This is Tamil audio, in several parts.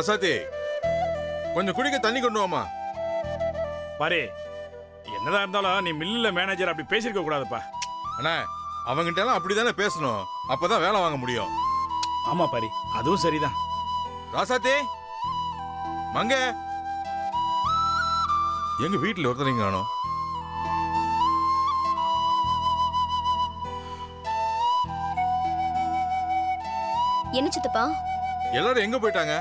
ராசாத்தி, கொஞ்சம் குடிக்க தண்ணி கொண்டு வாமா. பாரு, என்னதான் இருந்தாலும் நீ மில்லுல மேனேஜர் அப்படி பேசிருக்க கூடாதுப்பா. அண்ணா, அவங்கிட்ட எல்லாம் அப்படிதானே பேசணும், அப்பதான் வேலை வாங்க முடியும். ஆமா பாரி, அதுவும் சரிதான். ராசாத்தி, மங்க எங்க வீட்டுல ஒருத்தரையும் காணோம். என்ன சித்தப்பா? எல்லாரும் எங்க போயிட்டாங்க?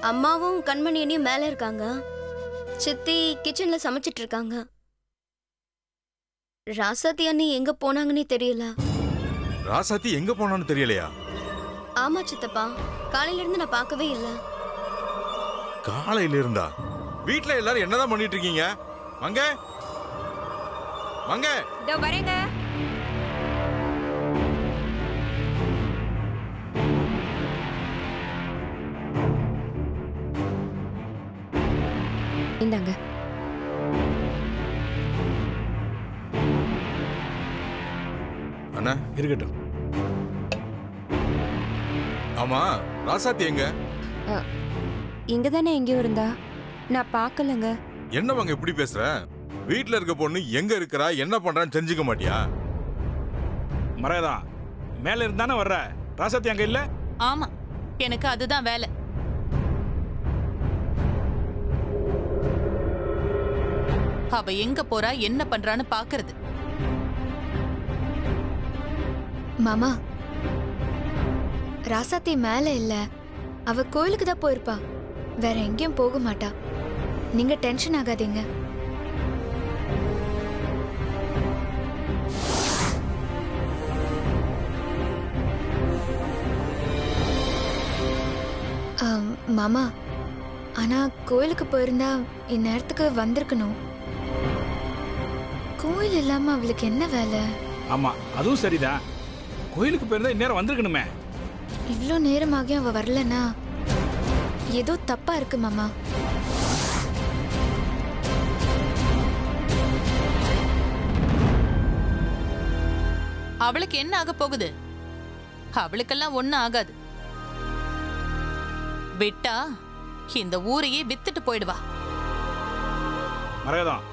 அம்மாவும் கண்மணியனையும் மேல இருக்காங்க. சித்தி கிச்சன்ல சமைச்சிட்டு இருக்காங்க. ராசாத்தி அண்ணி எங்க போனாங்கன்னு தெரியல. ராசாத்தி எங்க போனான்னு தெரியலையா? ஆமா சித்தப்பா, காலையில இருந்து நான் பார்க்கவே இல்ல. காலையில இருந்தா? வீட்டுல எல்லாரும் என்னதான் பண்ணிட்டு இருக்கீங்க? மங்க மங்க, இதோ வரேங்க. இந்தாங்க. அண்ணா இருக்கட்டும். ஆமா, ராசாத்தி எங்க? இங்கதானே எங்கேயும் இருந்தா, நான் பார்க்கலங்க. என்ன மங்க இப்படி பேசுற? வீட்டுல இருக்க பொண்ணு எங்க இருக்கிறா, என்ன பண்றான்னு தெரிஞ்சுக்க மாட்டியா? மரகதான், மேல இருந்தானே வர்ற. ராசாத்தி அங்க இல்ல? ஆமா, எனக்கு அதுதான் வேலை. அவ எங்க போறா, என்ன பண்றான்னு பாக்குறது. மாமா, ராசாத்தி மேல இல்ல, அவ கோயிலுக்கு தான் போயிருப்பா. வேற எங்கேயும் போக மாட்டா. நீங்க டென்ஷன் ஆகாதீங்க. மாமா, ஆனா கோயிலுக்கு போயிருந்தா இந்நேரத்துக்கு வந்திருக்கணும். கோயில் இல்லாம அவளுக்கு என்ன வேலை? ஆமா, அதுவும் சரிதான். கோயிலுக்கு போயிருந்தா இந்நேரம் வந்திருக்கணுமே. இவ்ளோ நேரமாகியும் அவ வரலனா ஏதோ தப்பா இருக்கு மாமா. அவளுக்கு என்ன ஆக போகுது? அவளுக்கெல்லாம் ஒண்ணும் ஆகாது. விட்டா இந்த ஊரையே வித்துட்டு போயிடுவா. மரகதம்,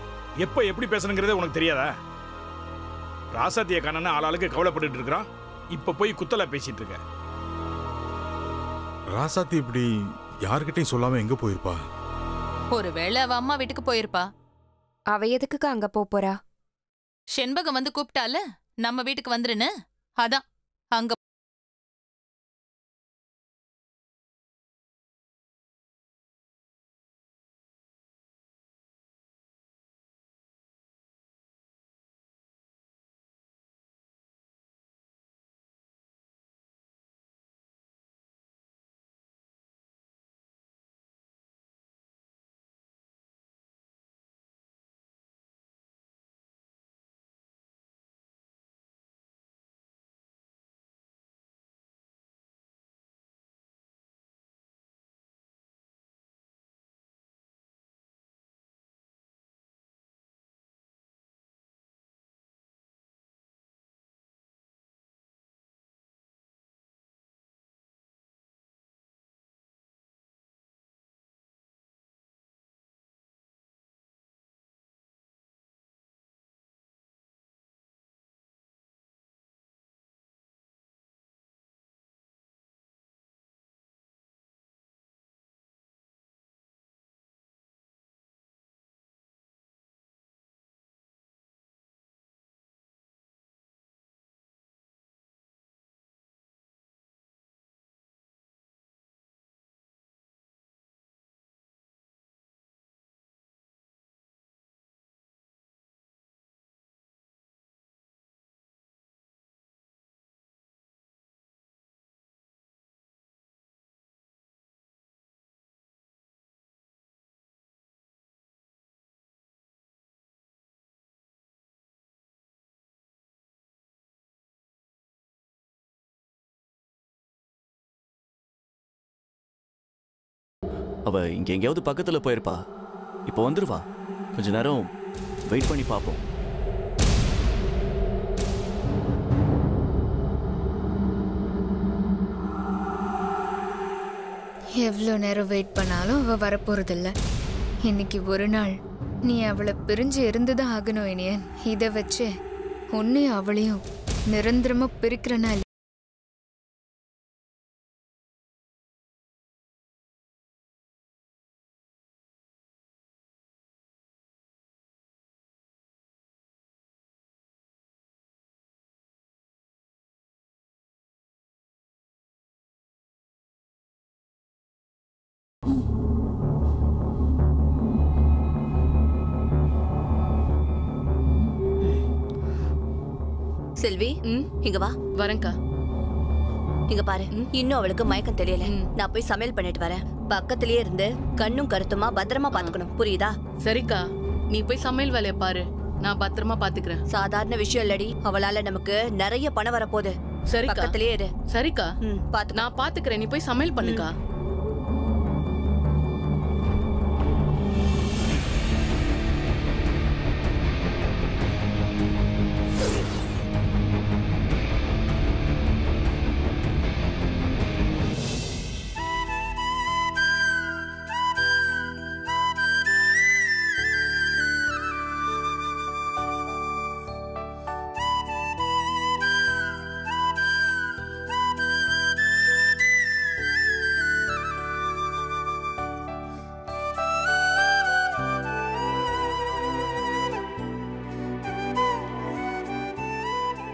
எப்ப எப்படி பேசணுங்கிறதே உனக்கு தெரியாதா? ராசாத்திய கண்ணன்னு ஆளாளுக்கு கவலைப்பட்டு இருக்கிறான். இப்ப போய் குத்தலா பேசிட்டு இருக்க. ராசாத்தி இப்படி யார்கிட்டயும் சொல்லாம எங்க போயிருப்பா? ஒருவேளை அவ அம்மா வீட்டுக்கு போயிருப்பா. அவ எதுக்கு அங்க போறா? செண்பகம் வந்து கூப்பிட்டால, நம்ம வீட்டுக்கு வந்துருன்னு. அதான் அங்க. அவ இங்க எங்கேயாவது பக்கத்துல போயிருப்பா. இப்போ வந்துருவா. கொஞ்ச நேரம் வெயிட் பண்ணி பார்ப்போம். எவ்வளோ நேரம் வெயிட் பண்ணாலும் அவ வரப்போறதில்ல. இன்னைக்கு ஒரு நாள் நீ அவளை பிரிஞ்சு இருந்துதான் ஆகணும் இனியன். இதை வச்சு உன்னையும் அவளையும் நிரந்தரமா பிரிக்கிறனா? செல்வி, இங்க வா. வரேன்க்கா. இங்க பாரு, இன்னும் அவளுக்கு மயக்கம் தெரியல. நான் போய் சமையல் பண்ணிட்டு வரேன். பக்கத்திலேயே இருந்து கண்ணும் கருத்துமா பத்திரமா பாத்துக்கணும், புரியுதா? சரிக்கா, நீ போய் சமையல் வேலையை பாரு, நான் பத்திரமா பாத்துக்கிறேன். சாதாரண விஷயம் இல்லடி, அவளால நமக்கு நிறைய பணம் வரப்போகுது. சரிக்கா, பக்கத்திலேயே இரு. சரிக்கா, பாத்து. நான் பாத்துக்கிறேன், நீ போய் சமையல் பண்ணுக்கா.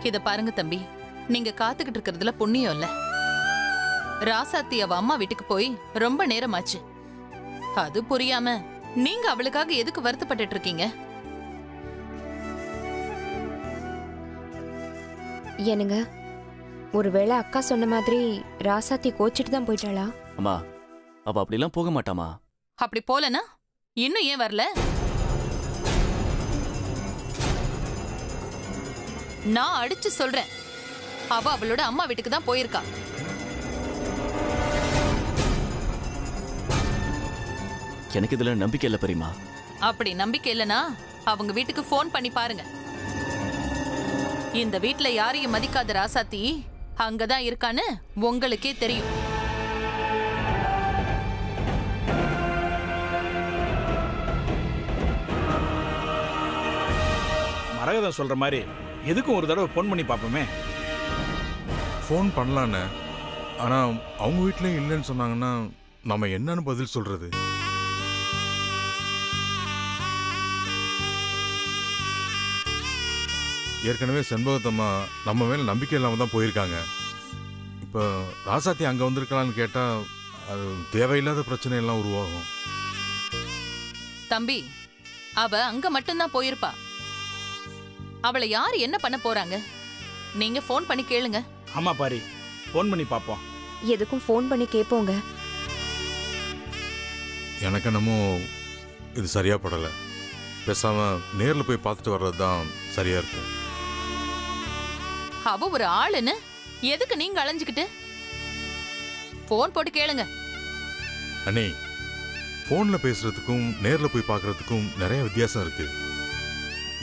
இத பாருங்க தம்பி, நீங்க காத்துக்கிட்டு இருக்கிறதுல புண்ணியம் இல்ல. ராசாத்தி அவ அம்மா வீட்டுக்கு போய் ரொம்ப நேரமாச்சு. அது புரியாம நீங்க அவளுக்காக எதுக்கு வருத்தப்பட்டுட்டு இருக்கீங்க? என்னங்க, ஒருவேளை அக்கா சொன்ன மாதிரி ராசாத்தி கோச்சிட்டு தான் போயிட்டாளா? அம்மா, அவ அப்படிலாம் போக மாட்டாமா. அப்படி போலனா இன்னும் ஏன் வரல? நான் அடிச்சு சொல்றேன், அவ அவளோட அம்மா வீட்டுக்கு தான் போயிருக்கா. எனக்கு இதுல நம்பிக்கை இல்ல பெரியமா. அப்படி நம்பிக்கை இல்லனா அவங்க வீட்டுக்கு ஃபோன் பண்ணி பாருங்க. இந்த வீட்ல யாரையும் மதிக்காத ராசாத்தி அங்கதான் இருக்கான்னு உங்களுக்கே தெரியும். மரகதம் சொல்ற மாதிரி எதுக்கும் ஒரு தடவை ஃபோன் பண்ணி பார்ப்போமே. ஃபோன் பண்ணலான்னு, ஆனா அவங்க வீட்லயும் இல்லைன்னு சொன்னாங்கன்னா நம்ம என்னன்னு பதில் சொல்றது? ஏற்கனவே செண்பகத்தம்மா நம்ம மேல நம்பிக்கை இல்லாம தான் போயிருக்காங்க. இப்போ ராசாத்தி அங்க வந்திருக்கலான்னு கேட்டா அது தேவையில்லாத பிரச்சனை எல்லாம் உருவாகும். தம்பி, அவ அங்க மட்டும்தான் போயிருப்பா. அவளை யார் என்ன பண்ண போறாங்க? நீங்க ஃபோன் பண்ணி கேளுங்க. ஆமா பாரி, ஃபோன் பண்ணி பார்ப்போம். எதுக்கும் ஃபோன் பண்ணி கேட்போங்க. எனக்கு என்னமோ இது சரியா படல. பேசாம நேர்ல போய் பார்த்துட்டு வர்றது தான் சரியா இருக்கும். அவ ஒரு ஆளுன்னு எதுக்கு நீங்க அலைஞ்சுக்கிட்டு? ஃபோன் போட்டு கேளுங்க. அண்ணே, போன்ல பேசுறதுக்கும் நேர்ல போய் பார்க்கறதுக்கும் நிறைய வித்தியாசம் இருக்கு.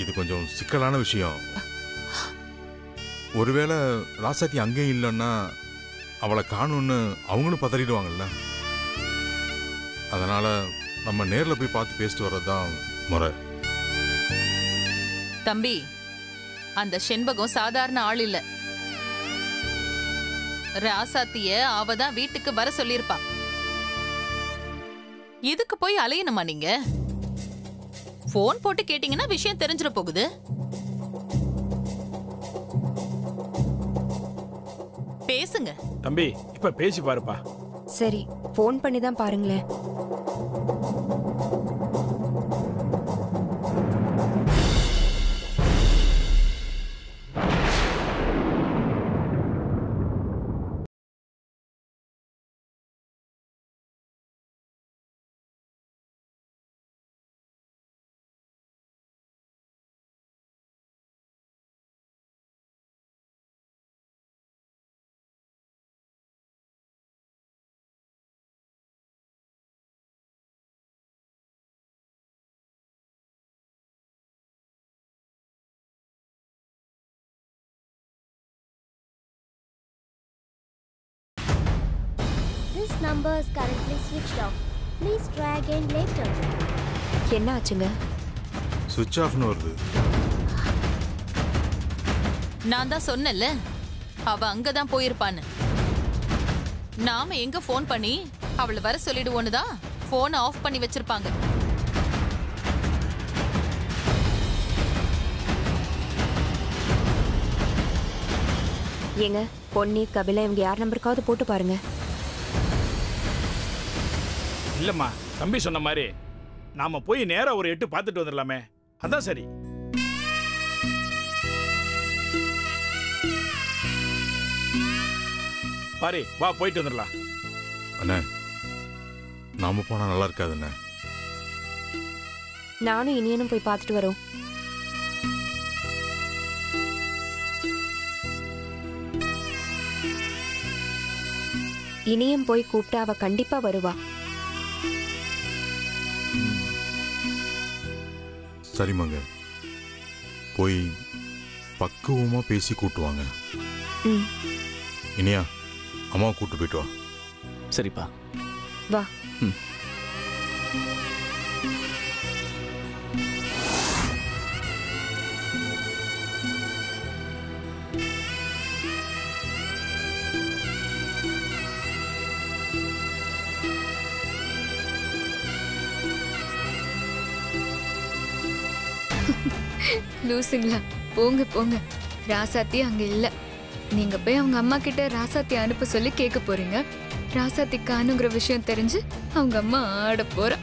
இது கொஞ்சம் சிக்கலான விஷயம். ஒருவேளை ராசாத்தி அங்கே இல்லைன்னா அவளை காணும்னு அவங்களும் பதறிடுவாங்கல்ல. அதனால நம்ம நேர்ல போய் பார்த்து பேசிட்டு வர்றதுதான் முறை. தம்பி, அந்த செண்பகம் சாதாரண ஆள் இல்ல. ராசாத்திய அவ தான் வீட்டுக்கு வர சொல்லிருப்பா. இதுக்கு போய் அலையணுமா நீங்க? போன் போட்டு கேட்டீங்கன்னா விஷயம் தெரிஞ்சிட போகுது. பேசுங்க தம்பி, இப்ப பேசி பாருப்பா. சரி, ஃபோன் பண்ணி தான் பாருங்களேன். This number is currently switched off. Please try again later. என்ன ஆச்சுங்க? சுவிட்ச் ஆஃப்னு வருது. நான் தான் சொன்னேன்ல, அவ அங்கதான் போயிருப்பான்னு. நாம எங்க ஃபோன் பண்ணி அவளை வர சொல்லிடுவோன்னு தான் ஃபோனை ஆஃப் பண்ணி வச்சிருப்பாங்க. ஏங்க, பொன்னி, கபிலா இவங்க யார் நம்பருக்காவது போட்டு பாருங்க. இல்லம்மா, தம்பி சொன்ன மாதிரி நாம போய் நேரா ஒரு எட்டு பார்த்துட்டு வந்துடலாமே, அதான் சரி. பாரு, வா போயிட்டு வந்துடலாம். அண்ணே, நாம போனா நல்லா இருக்காதுண்ணே. நானும் இனியனும் போய் பார்த்துட்டு வரோம். இனியும் போய் கூப்பிட்டா அவ கண்டிப்பா வருவா. சரிமாங்க, போய் பக்குவமா பேசி கூட்டுவாங்க. இனியா, அம்மாவை கூட்டு போயிட்டு வா. சரிப்பா, வா. லூசுங்களா, போங்க போங்க. ராசாத்தி அங்க இல்ல. நீங்க போய் அவங்க அம்மா கிட்ட ராசாத்தி அனுப்ப சொல்லி கேட்க போறீங்க. ராசாத்தி காணுங்கிற விஷயம் தெரிஞ்சு அவங்க அம்மா ஆட போறா.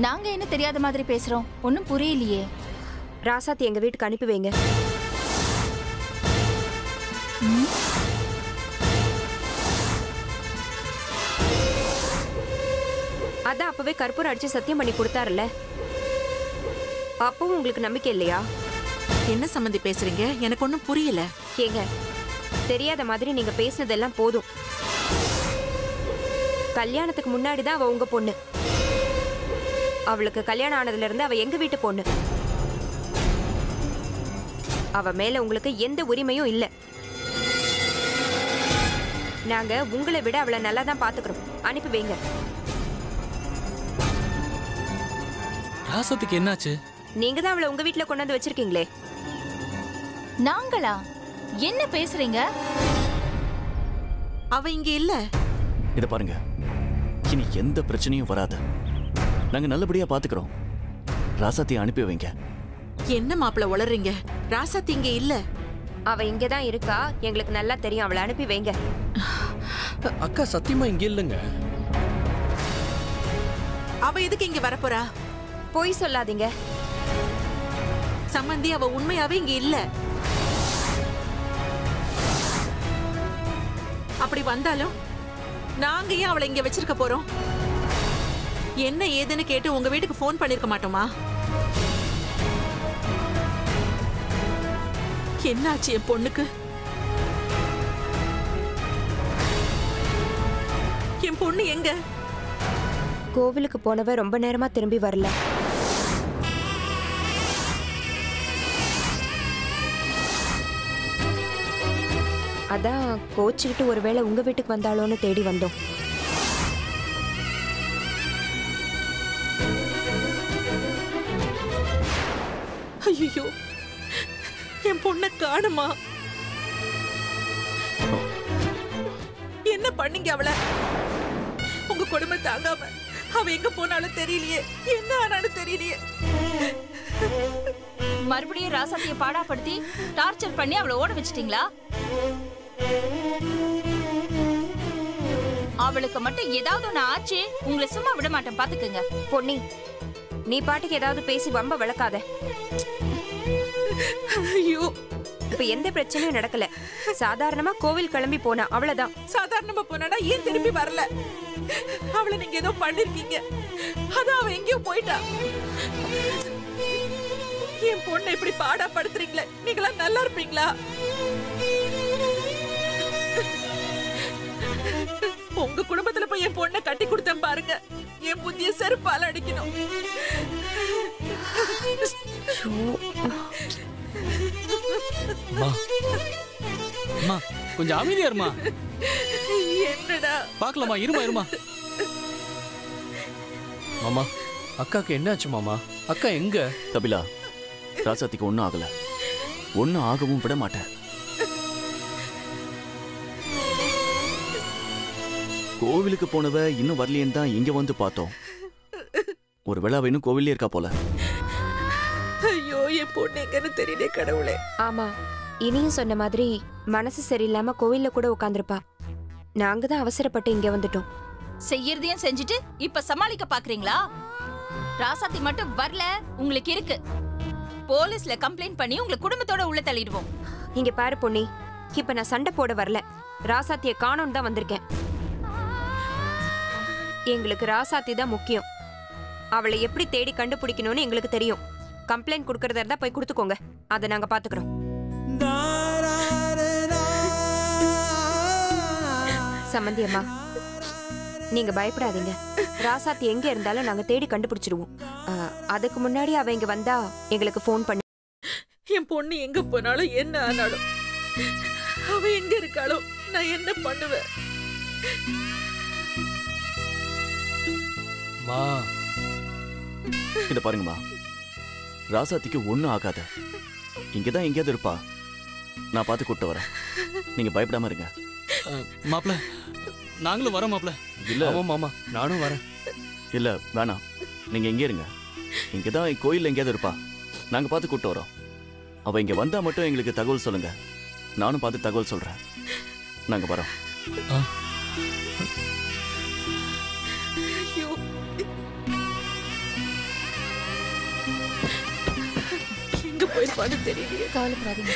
நாங்க என்ன தெரியாத மாதிரி பேசுறோம்? ஒன்னும் புரியலையே. ராசாத்தி எங்க வீட்டுக்கு அனுப்பி வைங்க. அதான் அப்பவே கற்பூரம் அடிச்சு சத்தியம் பண்ணி கொடுத்தாருல்ல, அப்பவும் உங்களுக்கு நம்பிக்கை இல்லையா? என்ன சம்பந்தி பேசுறீங்க? எனக்கு ஒன்னும் புரியல. ஏங்க, தெரியாத மாதிரி நீங்க பேசுனதெல்லாம் போதும். கல்யாணத்துக்கு முன்னாடி தான் அவ உங்க பொண்ணு. அவளுக்கு கல்யாணம் ஆனதுல இருந்து அவ எங்க வீட்டு பொண்ணு. அவ மேல உங்களுக்கு எந்த உரிமையும் இல்ல. நாங்க உங்களை விட அவளை நல்லா தான் பாத்துக்கிறோம். அனுப்பி வைங்க. ராசத்துக்கு என்னாச்சு? நீங்க தான் அவளை உங்க வீட்டுல கொண்டாந்து வச்சிருக்கீங்களே. நாங்களா? என்ன பேசுறீங்க? அவ இங்க இல்ல. இத பாருங்க, இனி எந்த பிரச்சனையும் வராது. நாங்க நல்லபடியா பாத்துக்கிறோம். ராசாத்தியை அனுப்பி வைங்க. என்ன மாப்பிள்ள உளறீங்க? ராசாத்தி இங்க இல்ல. அவ இங்கதான் இருக்கா, எங்களுக்கு நல்லா தெரியும். அவளை அனுப்பி வைங்க. அக்கா சத்தியமா இங்க இல்லங்க. அவ எதுக்கு இங்க வரப்போறா? போய் சொல்லாதீங்க சம்பந்தி, அவ உண்மையாவே இங்க இல்ல. அப்படி வந்தாலும் நாங்க ஏன் அவளை இங்க வச்சிருக்க போறோம்? என்ன ஏதுன்னு கேட்டு உங்க வீட்டுக்கு போன் பண்ணிருக்க மாட்டோமா? என்னாச்சு என் பொண்ணுக்கு? என் பொண்ணு எங்க? கோவிலுக்கு போனவ ரொம்ப நேரமா திரும்பி வரல. அதான் கோச்சுக்கிட்டு ஒருவேளை உங்க வீட்டுக்கு வந்தாளோன்னு தேடி வந்தோம். ஐயோ, என் பொண்ண காணுமா? என்ன பண்ணீங்க அவளை? உங்க குடும்பம் தாங்காம அவ எங்க போனாலும் தெரியலையே, என்ன ஆனாலும் தெரியலையே. மறுபடியும் ராசாத்திய பாடாப்படுத்தி டார்ச்சர் பண்ணி அவளை ஓட வச்சிட்டீங்களா? அவளுக்கு மட்டும் ஏதாவது ஒண்ணு ஆச்சு உங்களை சும்மா விட மாட்டேன், பாத்துக்கங்க. பொன்னி, நீ பாட்டுக்கு ஏதாவது பேசி வம்ப விளக்காத. ஐயோ, இப்ப எந்த பிரச்சனையும் நடக்கல. சாதாரணமா கோவில் கிளம்பி போனா, அவ்வளவுதான். சாதாரணமா போனா ஏன் திரும்பி வரல? அவளை நீங்க ஏதோ பண்ணிருக்கீங்க, அதான் அவ எங்கேயோ போயிட்டா. என் பொண்ணை இப்படி பாடா படுத்துறீங்களே, நீங்களா நல்லா இருப்பீங்களா? உங்க குடும்பத்துல போய் என் பொண்ணை கட்டி கொடுத்தேன் பாருங்க, என் புத்திய செருப்பால அடிக்கணும். அம்மா கொஞ்சம் அமைதியா இருமா. என்னடா பாக்கலாமா? இருமா. மாமா, அக்காக்கு என்னாச்சு மாமா? அக்கா எங்க? கபிலா, ராசாத்திக்கு ஒன்றும் ஆகல, ஒன்றும் ஆகவும் விட மாட்டேன். கோவிலுக்கு போனவ இன்னும் வரலையேன்னு தான் இங்க வந்து பார்த்தோம். ஒருவேளை அவ இன்னும் கோவிலே இருக்கா போல. ஐயோ, என் பொண்ணு எங்கன்னு தெரியல கடவுளே. ஆமா, இனியும் சொன்ன மாதிரி மனசு சரியில்லாம கோவில்ல கூட உட்கார்ந்திருப்பா. நாங்க தான் அவசரப்பட்டு இங்க வந்துட்டோம். செய்யறதையும் செஞ்சுட்டு இப்ப சமாளிக்க பாக்குறீங்களா? ராசாத்தி மட்டும் வரல, உங்களுக்கு இருக்கு. போலீஸ்ல கம்ப்ளைண்ட் பண்ணி உங்களை குடும்பத்தோட உள்ள தள்ளிடுவோம். இங்க பாரு பொன்னி, இப்ப நான் சண்டை போட வரல, ராசாத்திய காணோன்னு தான் வந்திருக்கேன். எங்களுக்கு ராசாத்தி தான் முக்கியம். அவளை எப்படி தேடி கண்டுபிடிக்கணும்னு எங்களுக்கு தெரியும். கம்ப்ளைண்ட் கொடுக்கறதா இருந்தா போய் கொடுத்துக்கோங்க, அதை நாங்க பாத்துக்கிறோம். சம்மந்தி அம்மா, நீங்க பயப்படாதீங்க. ராசாத்தி எங்க இருந்தாலும் நாங்க தேடி கண்டுபிடிச்சிடுவோம். அதுக்கு முன்னாடி அவ இங்க வந்தா எங்களுக்கு போன் பண்ணி. என் பொண்ணு எங்க போனாலும் என்ன ஆனாலும், அவ எங்க இருக்காளோ நான் என்ன பண்ணுவேன்? இத பாருங்கம்மா, ராசாத்திக்கு ஒன்றும் ஆகாத. இங்கதான் எங்கேயாவது இருப்பா, நான் பார்த்து கூப்பிட்டு வரேன். நீங்க பயப்படாம இருங்க. மாப்ள, நாங்களும் வரோம் மாப்ள. இல்ல மாமா, நானும் வரேன். இல்ல வேணாம், நீங்க எங்கே இருங்க. இங்கதான் கோயில்ல எங்கேயாவது இருப்பா, நாங்க பார்த்து கூப்பிட்டு வரோம். அவ இங்க வந்தா மட்டும் எங்களுக்கு தகவல் சொல்லுங்க, நானும் பார்த்து தகவல் சொல்றேன். நாங்க வரோம். எங்க போயிருப்பான்னு தெரியலையே. கவலைப்படாதீங்க.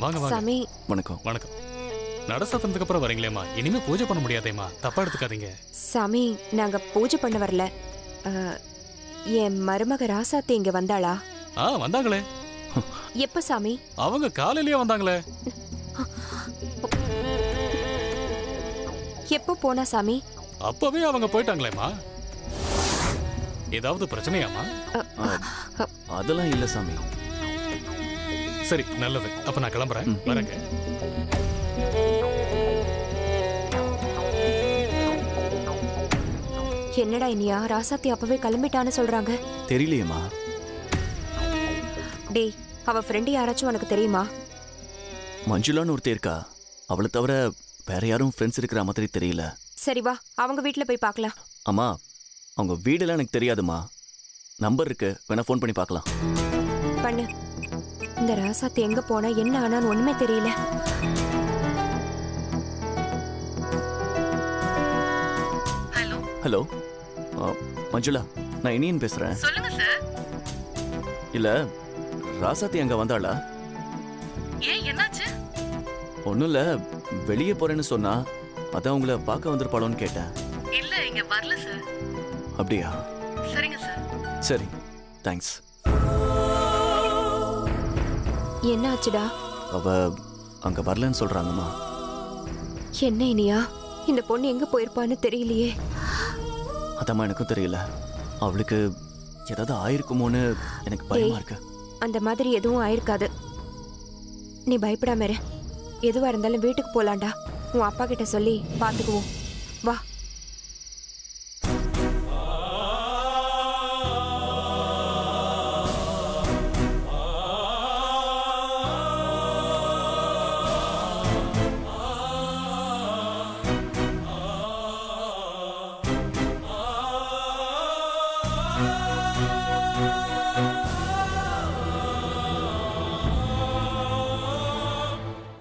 வாங்க வாங்க. சாமி வணக்கம். வணக்கம். நட சாத்தினதுக்கு அப்புறம் வரீங்களேம்மா, இனிமே பூஜை பண்ண முடியாதேம்மா, தப்பா எடுத்துக்காதீங்க. சாமி, நாங்க பூஜை பண்ண வரல. என் மருமக ராசாத்தி இங்க வந்தாளா? வந்தாங்களே. எப்ப சாமி? அவங்க காலையிலேயே வந்தாங்களே. எப்போ போனா சாமி? அப்பவே அவங்க போயிட்டாங்களேம்மா. ஏதாவது பிரச்சனையாமா? அதெல்லாம் இல்ல சாமி. சரி, நல்லது. அப்ப நான் கிளம்புறேன். வரேங்க. என்னடா இனியா, ராசாத்தி அப்பவே கிளம்பிட்டான்னு சொல்றாங்க. தெரியலையேம்மா. டேய், அவ ஃப்ரெண்டு யாராச்சும் உனக்கு தெரியுமா? மஞ்சுளான்னு ஒருத்தர் இருக்கா, அவளை தவிர வேற யாரும் ஃப்ரெண்ட்ஸ் இருக்கிற மாதிரி தெரியல. சரி வா, அவங்க வீட்டுல போய் பார்க்கலாம். அம்மா, அவங்க வீடெல்லாம் எனக்கு தெரியாதுமா. நம்பர் இருக்கு, வேணா ஃபோன் பண்ணி பார்க்கலாம். பண்ணு. இந்த ராசாத்தி எங்க போனா என்ன ஆனான்னு ஒண்ணுமே தெரியல. ஹலோ, மஞ்சுளா, நான் இனியன் பேசுறேன். சொல்லுங்க சார். இல்ல ராசாத்தி அங்க வந்தாளா? ஏன் என்னாச்சு? ஒண்ணும் இல்ல, வெளியே போறேன்னு சொன்னா, அதான் உங்களை பார்க்க வந்திருப்பாளோன்னு கேட்டேன். இல்ல இங்க வரல சார். அப்படியா? சரிங்க சார். சரி, தேங்க்ஸ். என்ன ஆச்சுடா? அவ அங்க வரலன்னு சொல்றாங்கம்மா. என்ன இனியா? இந்த பொண்ணு எங்க போயிருப்பான்னு தெரியலையே. அதம்மா எனக்கும் தெரியல. அவளுக்கு ஏதாவது ஆயிருக்குமோன்னு எனக்கு பயமா இருக்கு. அந்த மாதிரி எதுவும் ஆயிருக்காது. நீ பயப்படாம இரு. எதுவா இருந்தாலும் வீட்டுக்கு போலாம்டா. உன் அப்பா கிட்ட சொல்லி பாத்துக்குவோம். வா.